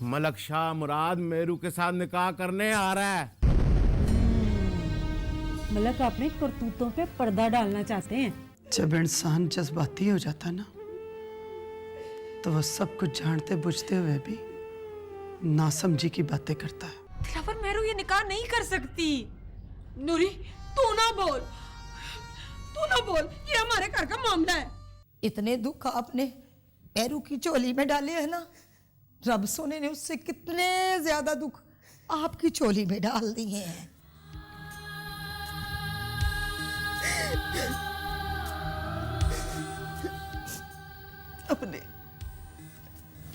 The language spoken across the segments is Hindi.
मलक शाह मुराद मेरू के साथ निकाह करने आ रहा है। मलक अपने करतूतों पे पर्दा डालना चाहते हैं। जब इंसान जज्बाती हो जाता ना तो वो सब कुछ जानते बुझते हुए भी नासमझी की बातें करता है। दिलावर मेरू ये निकाह नहीं कर सकती। नूरी तू ना बोल, ये हमारे घर का मामला है। इतने दुख आपने पैरू की चोली में डाले हैं ना, रब सोने ने उससे कितने ज्यादा दुख आपकी चोली में डाल दिए हैं।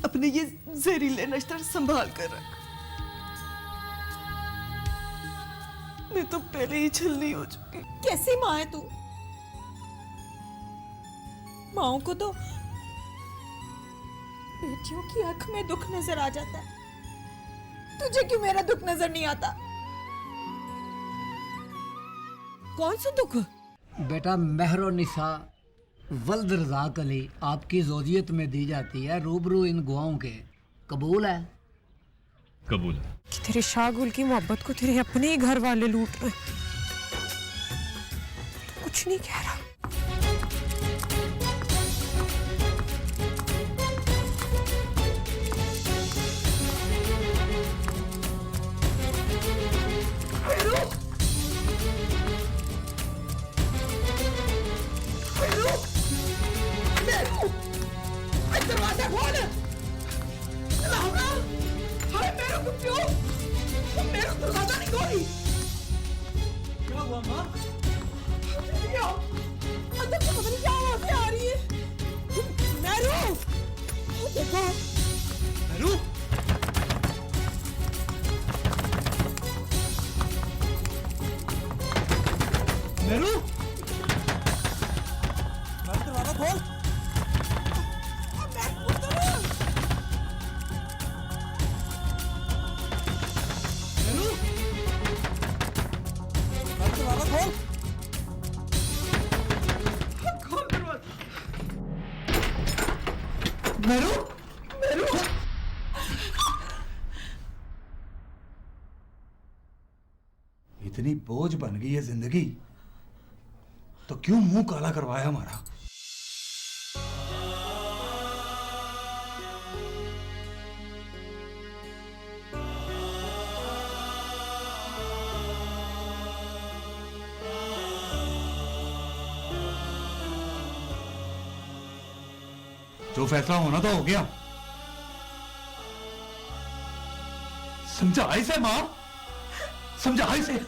अपने ये जहरीले नश्तर संभाल कर रख। मैं तो पहले ही छलनी हो चुकी। कैसी माँ है तू? माओ को तो बेटियों की आंख में दुख नजर आ जाता है, तुझे क्यों मेरा दुख नजर नहीं आता? कौन सा दुख? बेटा महरो निसा वल्द रज़ाक अली आपकी ज़ौजियत में दी जाती है रूबरू इन गुआओं के। कबूल है? कबूल है। कि तेरे शाहगुल की मोहब्बत को तेरे अपने ही घर वाले लूट रहे। तो कुछ नहीं कह रहा। दरवाजा खोल। मेरे को क्यों? मेरा दरवाजा नहीं खोली। क्या हुआ माँ? अंदर से पता नहीं क्या आवाज़ें आ रही है। मेरू, देखो मेरू। मेरू, दरवाजा खोल। मेरू, मेरू। इतनी बोझ बन गई है जिंदगी तो क्यों मुंह काला करवाया हमारा। जो फैसला होना तो हो गया। समझा इसे मां, समझा इसे।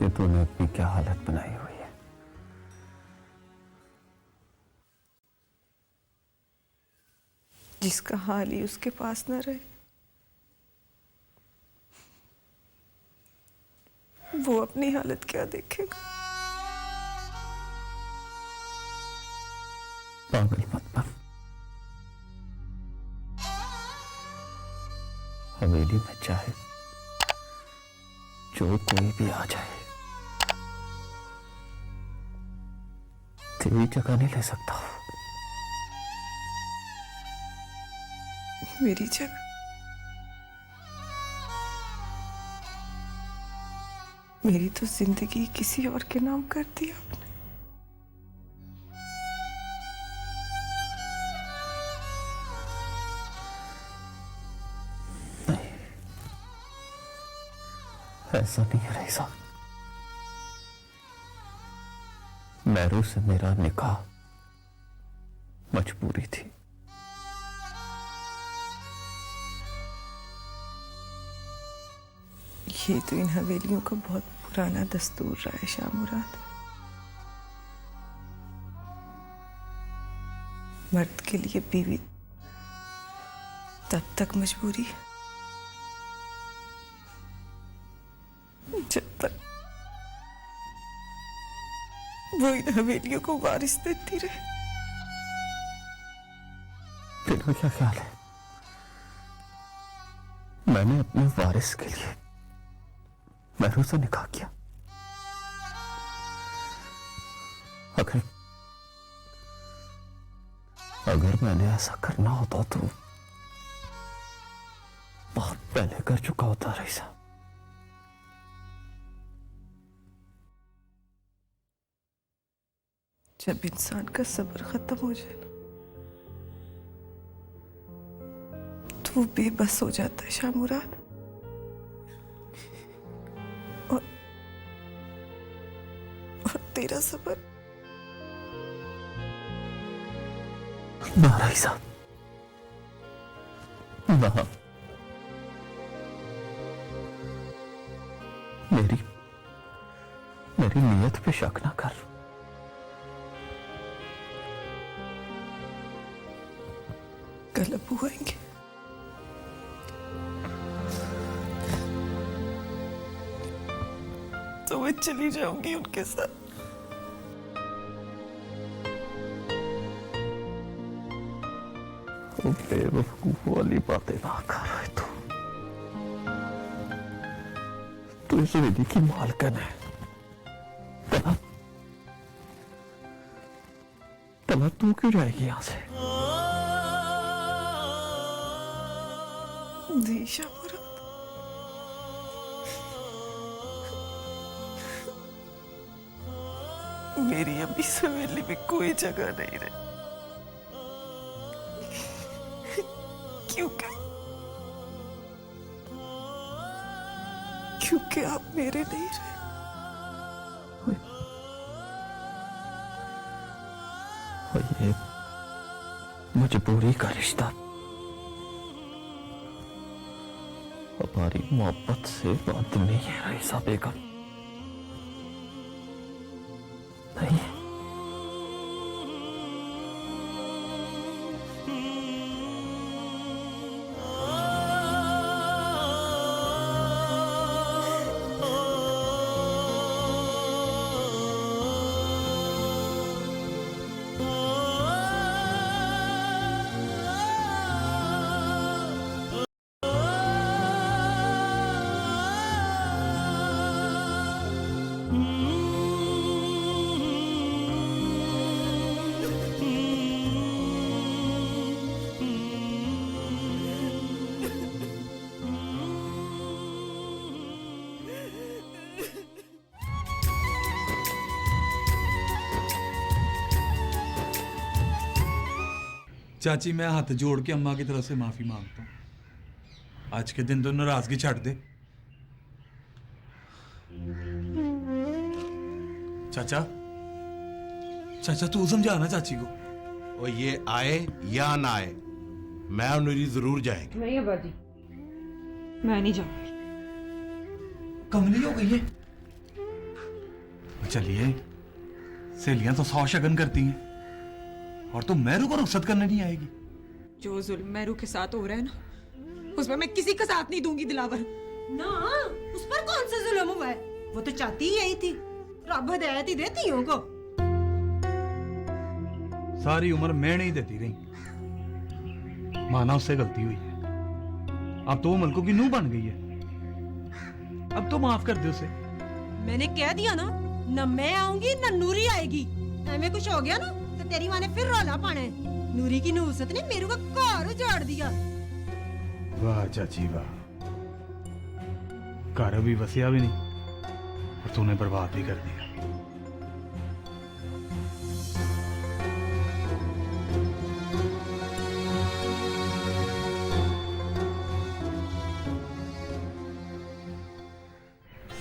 ये तूने अपनी क्या हालत बनाई हुई है। जिसका हाल ही उसके पास न रहे, वो अपनी हालत क्या देखेगा। पागल मत बन। हवेली में चाहे जो कोई भी आ जाए, तेरी जगह नहीं ले सकता। मेरी जगह मेरी तो जिंदगी किसी और के नाम कर दी आपने। ऐसा नहीं है रईसा। मैरू से मेरा निकाह मजबूरी थी। ये तो इन हवेलियों का बहुत पुराना दस्तूर रहा है शाह मुराद। मर्द के लिए बीवी तब तक मजबूरी है जब तक वो इन हवेलियों को वारिस देती रहे। तेरा क्या ख्याल है? मैंने अपने वारिस के लिए मैरू से निकाह किया। अगर मैंने ऐसा करना होता तो बहुत पहले कर चुका होता रईसा। जब इंसान का सब्र खत्म हो जाए ना, तो वो बेबस हो जाता है शाह मुराद। और तेरा सब्र ना रईसा, ना। मेरी नीयत पे शक ना कर। कल अबू आएंगे, तो मैं चली जाऊंगी उनके साथ। बेवकूफ वाली बातें ना कर रहे तू इस वेदी की मालकन है। तला तू क्यों जाएगी यहां से? नहीं शाह मुराद, मेरी अभी सवेली में कोई जगह नहीं रही, क्योंकि आप मेरे नहीं रहे। और ये मजबूरी का रिश्ता हमारी मोहब्बत से बात नहीं है रईसा बेगम, नहीं। चाची, मैं हाथ जोड़ के अम्मा की तरफ से माफी मांगता हूँ। आज के दिन तो नाराजगी छੱਡ दे। चाचा, चाचा तू समझा ना चाची को। और ये आए या ना आए, मैं और नूरी जरूर जाएंगे। नहीं अब्बा जी, मैं नहीं जाऊंगी। कमली हो गई है। चलिए, सहेलियां तो 100 शगन करती हैं, और तो मैरू को रुखसत करने नहीं आएगी। जो जुल्म मैरू के साथ हो रहा है ना, उसमें मैं किसी का साथ नहीं दूंगी दिलावर। ना, उस पर कौन सा जुल्म हुआ है? वो तो चाहती ही यही थी, रब हिदायत ही देती हो को। सारी उम्र मैं नहीं देती रही, माना उससे गलती हुई है, अब तो वो मलकों की नूह बन गई है, अब तो माफ कर दे उसे। मैंने कह दिया ना, न मैं आऊंगी न नूरी आएगी। ऐਵੇਂ कुछ हो गया ना तो तेरी माँ ने फिर रौला पाना है। नूरी की नूसत ने मेरू का घर उजाड़ दिया। वाह चाची वाह, घर भी वसिया भी नहीं और तूने बर्बाद भी कर दिया।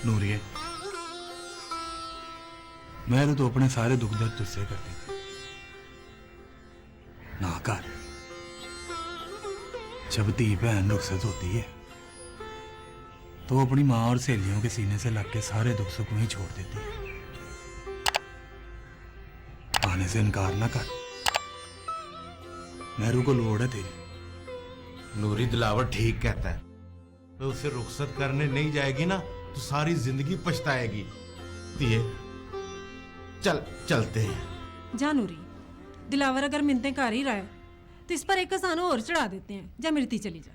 नूरिये, मैं तो अपने सारे दुख दर्द तुझसे करती थी ना कर। जब धी बहन रुखसत होती है तो वो अपनी माँ और सहेलियों के सीने से लग के सारे दुख सुख में ही छोड़ देती है। आने से इनकार ना कर, नेहरू को लोड़ है तेरी। नूरी दिलावर ठीक कहता है, तो उसे रुखसत करने नहीं जाएगी ना तो सारी जिंदगी पछताएगी। दिए चल, चलते हैं। जा नूरी, दिलावर अगर मिन्नतें कर ही रहा है तो इस पर एक कसानो और चढ़ा देते हैं। जा मिर्ती चली जा।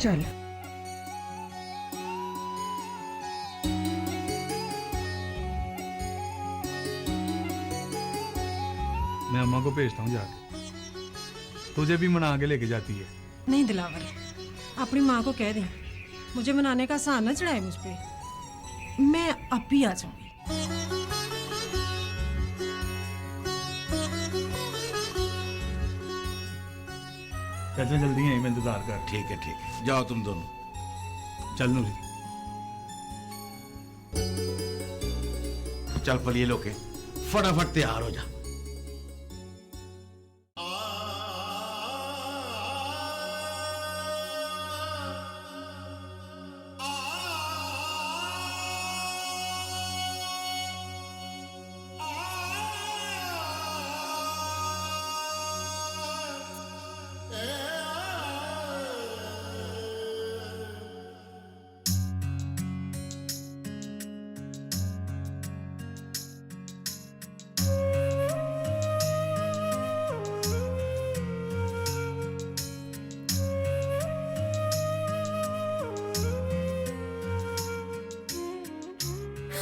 चल मैं अम्मा को भेजता हूँ जाके, तुझे भी मना के लेके जाती है। नहीं दिलावर, अपनी माँ को कह दे मुझे मनाने का आसान न चढ़ाए मुझ पे, मैं अब भी आ जाऊंगी। चाचा जल्दी यहीं में इंतजार कर। ठीक है, जाओ तुम दोनों। चल नूरी, चल पलिए लोके, फटाफट तैयार हो जा।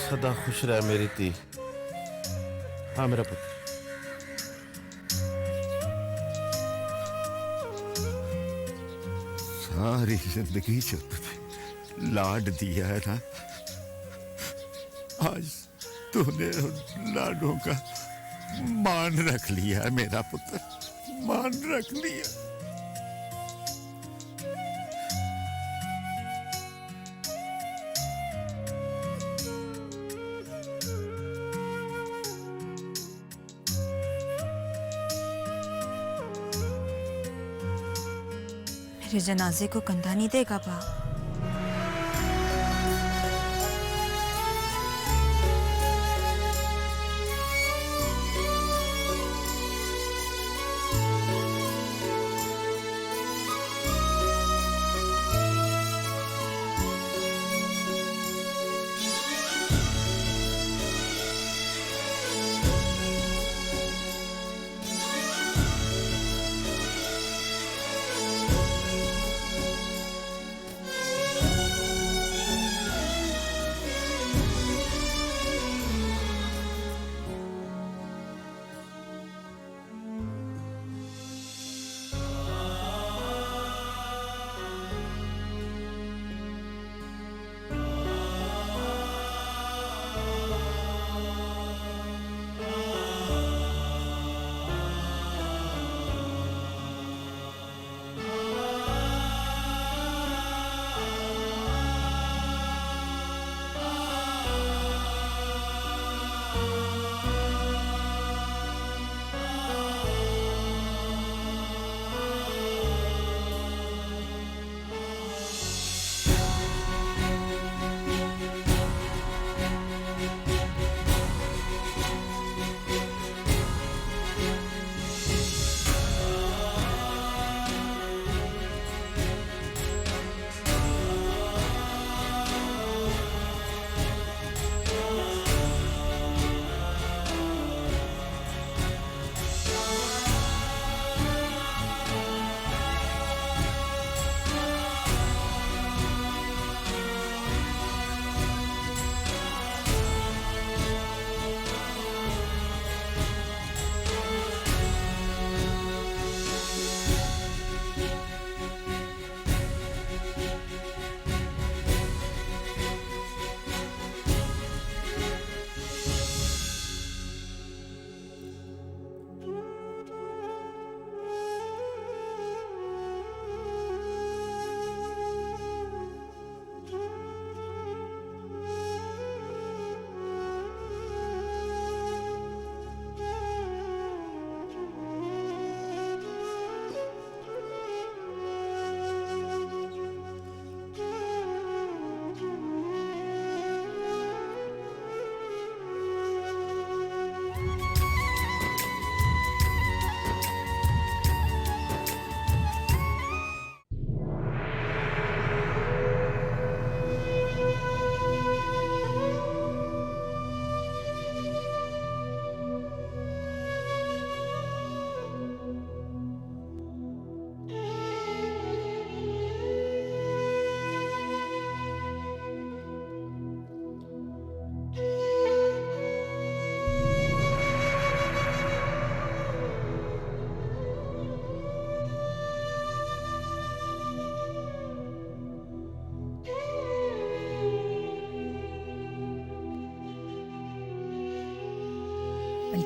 सदा खुश रह मेरी धी। हाँ मेरा पुत्र। सारी जिंदगी जो तुझे लाड दिया है ना, आज तूने उन लाडों का मान रख लिया है मेरा पुत्र, मान रख लिया। मेरे जनाजे को कंधा नहीं देगा बाप।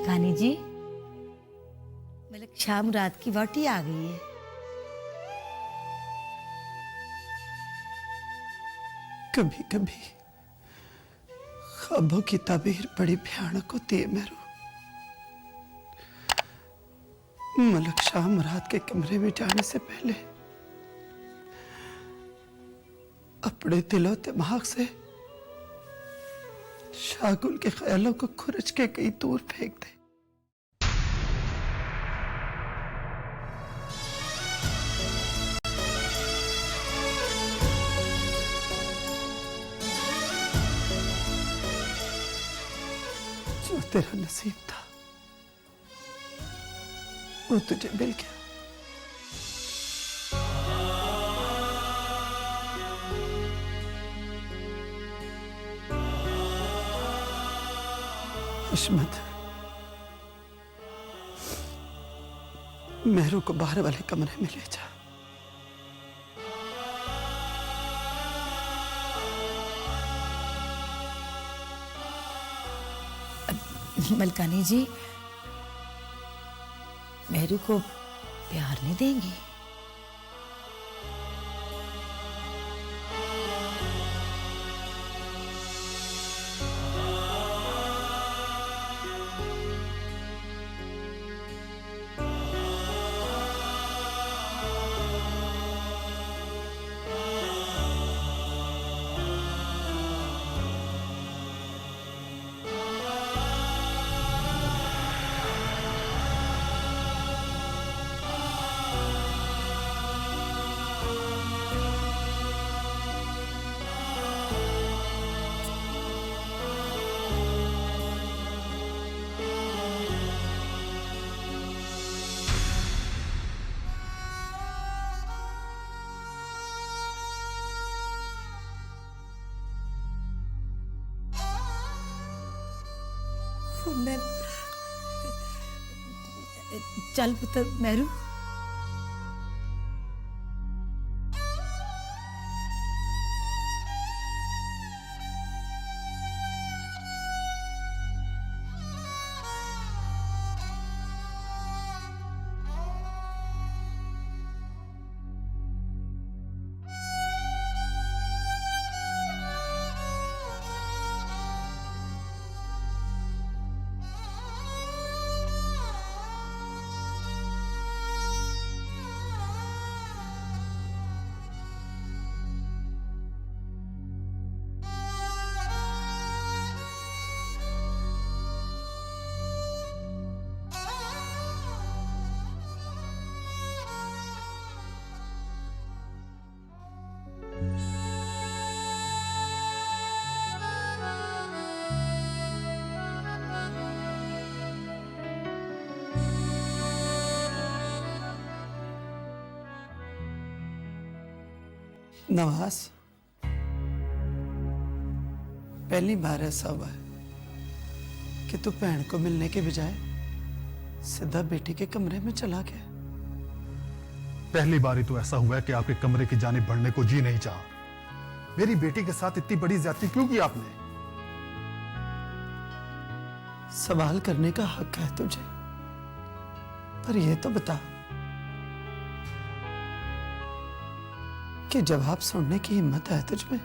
मलिकानी जी, मलिक शाह मुराद की वोटी आ गई है। कभी कभी ख्वाबों की ताबीर बड़ी भयानक होती है मेरू। मलिक शाह मुराद के कमरे में जाने से पहले अपने दिलो दिमाग से शाहगुल के ख्यालों को खुरच के कहीं दूर फेंक दे। जो तेरा नसीब था वो तुझे मिल गया। अशमत, मेहरू को बाहर वाले कमरे में ले जा। मलिकानी जी, मेहरू को प्यार नहीं देंगी? चल पुत्र मेहरू। नवाज, पहली बार ऐसा हुआ है कि तू बहन को मिलने के बजाय सीधा बेटी के कमरे में चला गया। पहली बार ही तो ऐसा हुआ है कि आपके कमरे की जानिब बढ़ने को जी नहीं चाहा। मेरी बेटी के साथ इतनी बड़ी ज्यादती क्यों की आपने? सवाल करने का हक है तुझे, पर यह तो बता कि जवाब सुनने की हिम्मत है तुझमें?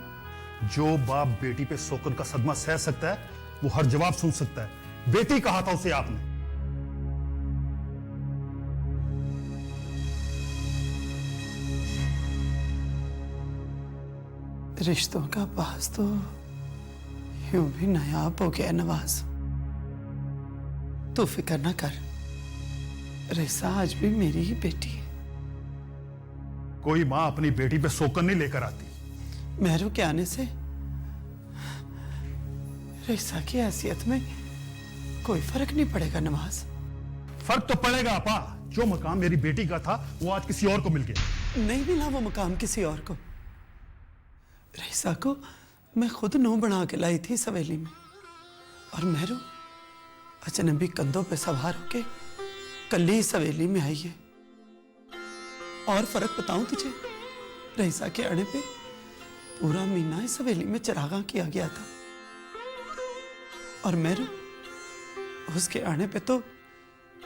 जो बाप बेटी पे सोकर का सदमा सह सकता है वो हर जवाब सुन सकता है। बेटी कहा था उसे आपने। रिश्तों का बाज तो यूं भी नायाब हो गया नवाज। तू फिक्र ना कर, रेसा आज भी मेरी ही बेटी है। कोई मां अपनी बेटी पे सोकर नहीं लेकर आती। मेहरू के आने से रेसा की हैसियत में कोई फर्क नहीं पड़ेगा नवाज। फर्क तो पड़ेगा आपा। जो मकाम मेरी बेटी का था वो आज किसी और को मिल गया। नहीं मिला वो मकाम किसी और को। रेसा को मैं खुद नूं बना के लाई थी इस हवेली में, और मेहरू अजनबी कंधों पे सवार होके कल्ली इस हवेली में आई है। और फर्क बताऊं तुझे, रेसा के आने पे पूरा महीना इस हवेली में चरागा किया गया था, और मेरू उसके आने पे तो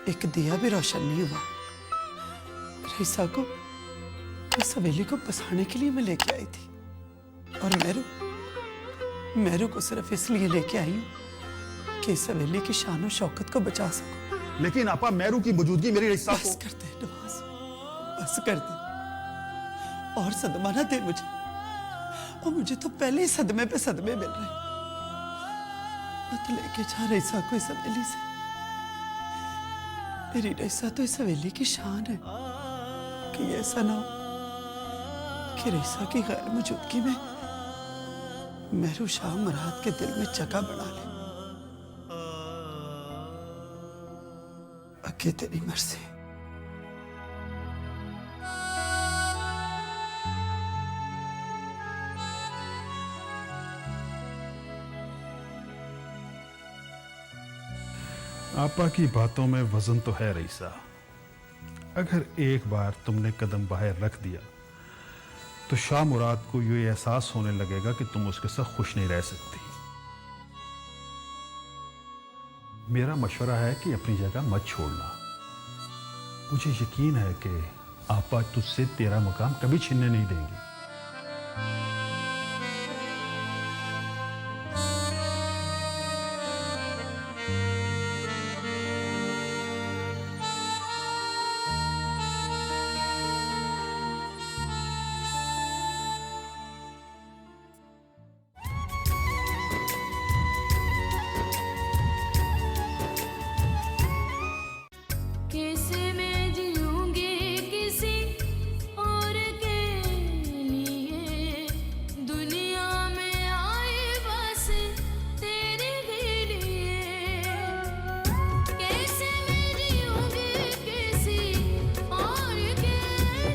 एक दिया भी रोशन नहीं हुआ। रईसा को इस हवेली को बसाने के लिए मैं लेके आई थी, और मेरू को सिर्फ इसलिए लेके आई हूं कि इस हवेली की शान और शौकत को बचा सकूं। लेकिन आपा मेरू की मौजूदगी मेरी रईसा को। बस कर दे नवाज, बस कर दे, और सदमा ना दे मुझे। और मुझे तो पहले ही सदमे पे सदमे मिल रहे। मत लेके जा रईसा को इस हवेली से। मेरी रईसा तो इस हवेली की शान है। कि ऐसा ना हो कि रईसा की गैर मौजूदगी में मेरू शाह मुराद के दिल में जगह बना ले। आगे तेरी मर्जी। आपा की बातों में वजन तो है रईसा। अगर एक बार तुमने कदम बाहर रख दिया तो शाह मुराद को ये एहसास होने लगेगा कि तुम उसके साथ खुश नहीं रह सकती। मेरा मशवरा है कि अपनी जगह मत छोड़ना। मुझे यकीन है कि आपा तुझसे तेरा मुकाम कभी छीनने नहीं देंगी। कैसे मैं जीऊंगी किसी और के लिए, दुनिया में आए बस तेरे ही लिए। कैसे मैं जीऊंगी किसी और के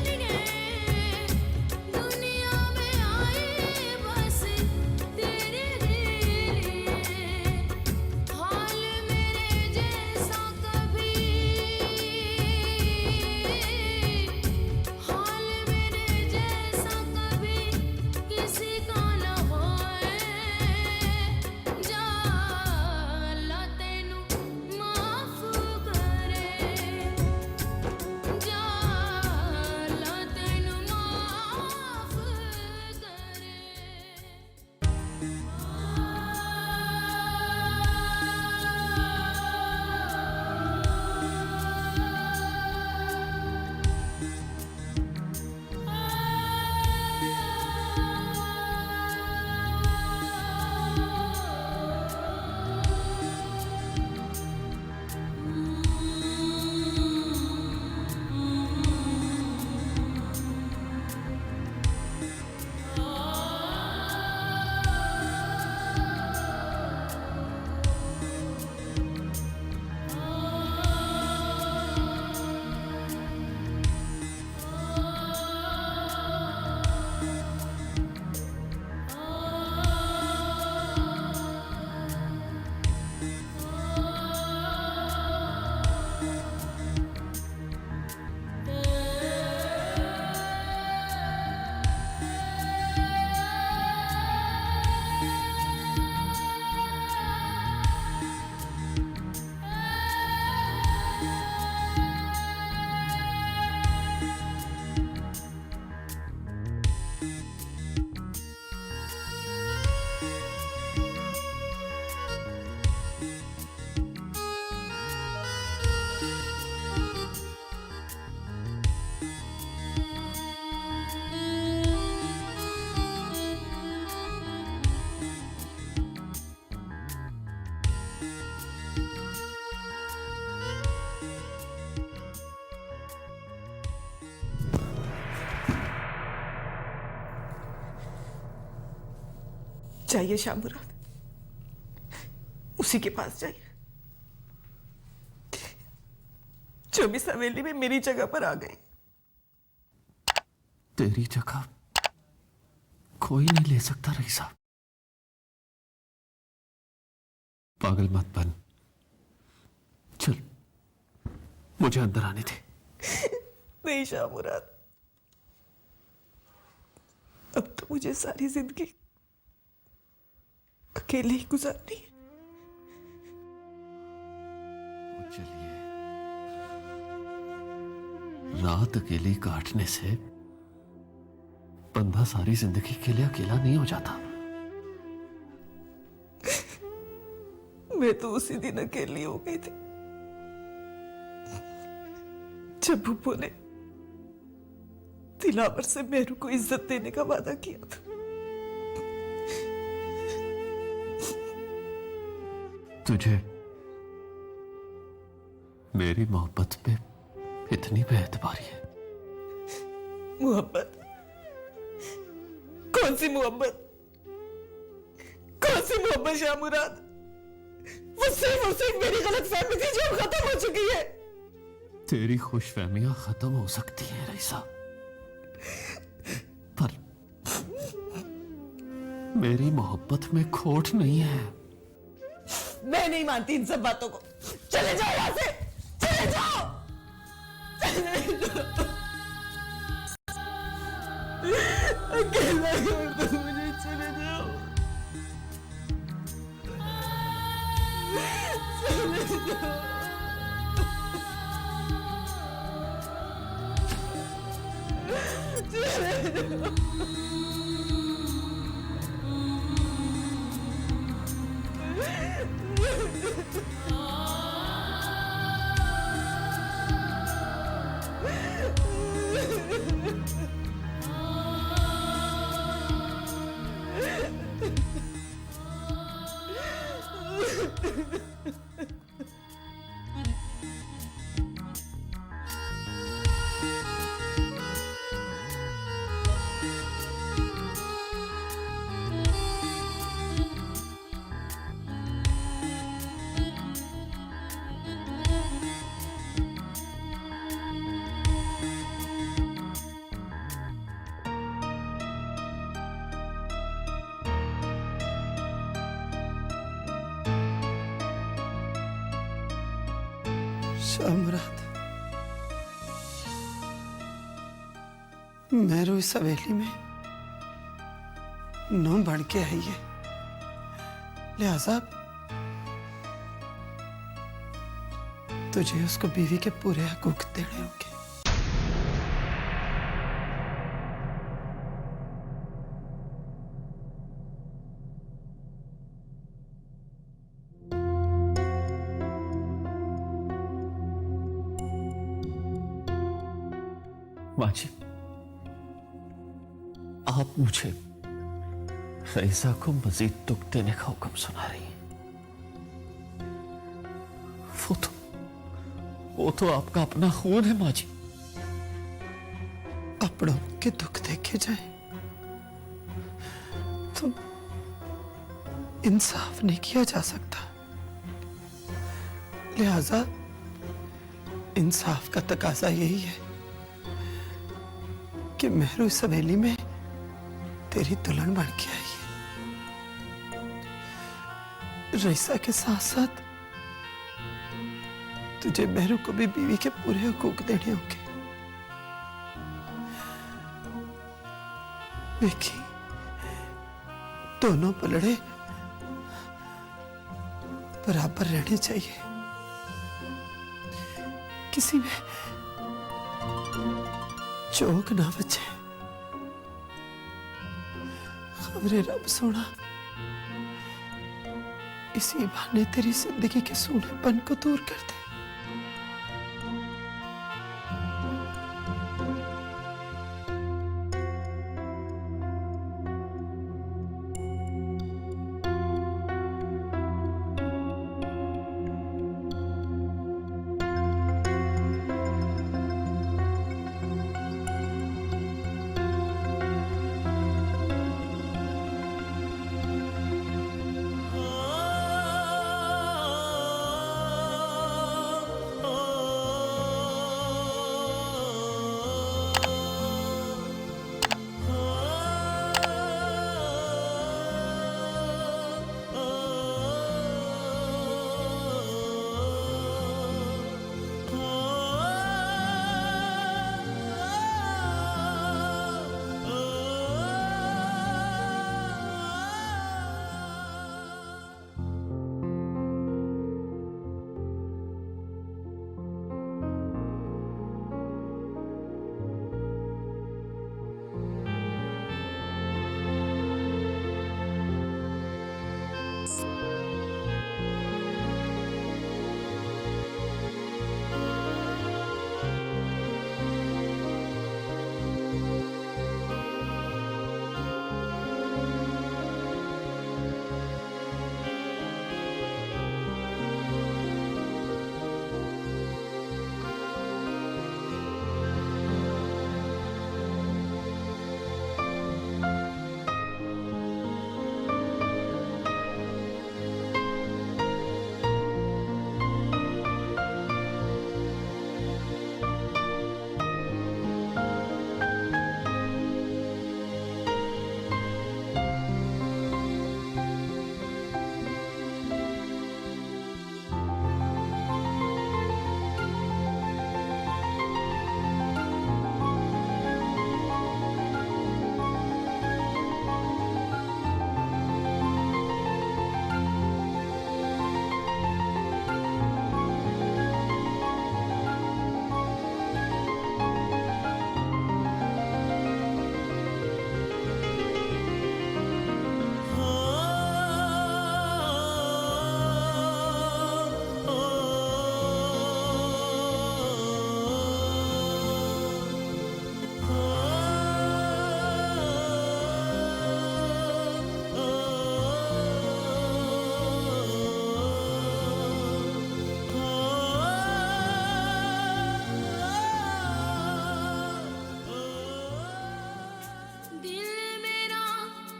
लिए, दुनिया में आए बस तेरे ही लिए। हाल मेरे जैसा कभी, हाल मेरे जैसा कभी किसी का न होए। जा अल्लाह तेनू माफ करे, जा अल्लाह तेनू माफ करे। जाइए शाह मुराद, उसी के पास जाइए जो भी हवेली में मेरी जगह पर आ गई। तेरी जगह कोई नहीं ले सकता रईसा। पागल मत बन, चल मुझे अंदर आने दे। नहीं शाह मुराद, अब तो मुझे सारी जिंदगी अकेले ही गुजारनी है। रात अकेली काटने से बंदा सारी जिंदगी के लिए अकेला नहीं हो जाता। मैं तो उसी दिन अकेली हो गई थी जब बुब्बू ने दिलावर से मेरू को इज्जत देने का वादा किया था। तुझे मेरी मोहब्बत पे इतनी बेएतबारी है? मोहब्बत? कौन सी मोहब्बत? कौन सी मोहब्बत शाह मुराद? वो सिर्फ और सिर्फ मेरी गलतफहमी थी जो खत्म हो चुकी है। तेरी खुशफहमियां खत्म हो सकती हैं रईसा, पर मेरी मोहब्बत में खोट नहीं है। मैं नहीं मानती इन सब बातों को। चले जाओ यहां से, चले जाओ, चले जाओ। अकेला छोड़ दो मुझे, चले जाओ, चले जाओ। चले जाओ। शाह मुराद, मेरू इस हवेली में नौ बढ़ के आई है, लिहाजा तुझे उसको बीवी के पूरे हकूक देने होंगे। माँ जी, आप मुझे रईसा को मजीद दुख देने का हुक्म सुना रही हैं। वो तो आपका अपना खून है माँ जी। अपनों के दुख देखे जाए तो इंसाफ नहीं किया जा सकता, लिहाजा इंसाफ का तकाजा यही है कि मेहरू इस हवेली में तेरी दुल्हन बन के आई है। रईसा के साथ साथ तुझे मेहरू को भी बीवी के पूरे हकूक देने होंगे। देखी, दोनों पलड़े बराबर रहने चाहिए, किसी में चौक ना बचे। खबरे रब सोना इसी बहाने तेरी जिंदगी के सूनेपन को दूर कर दे।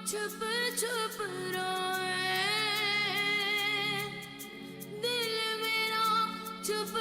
छुप छुप रोए दिल मेरा छुप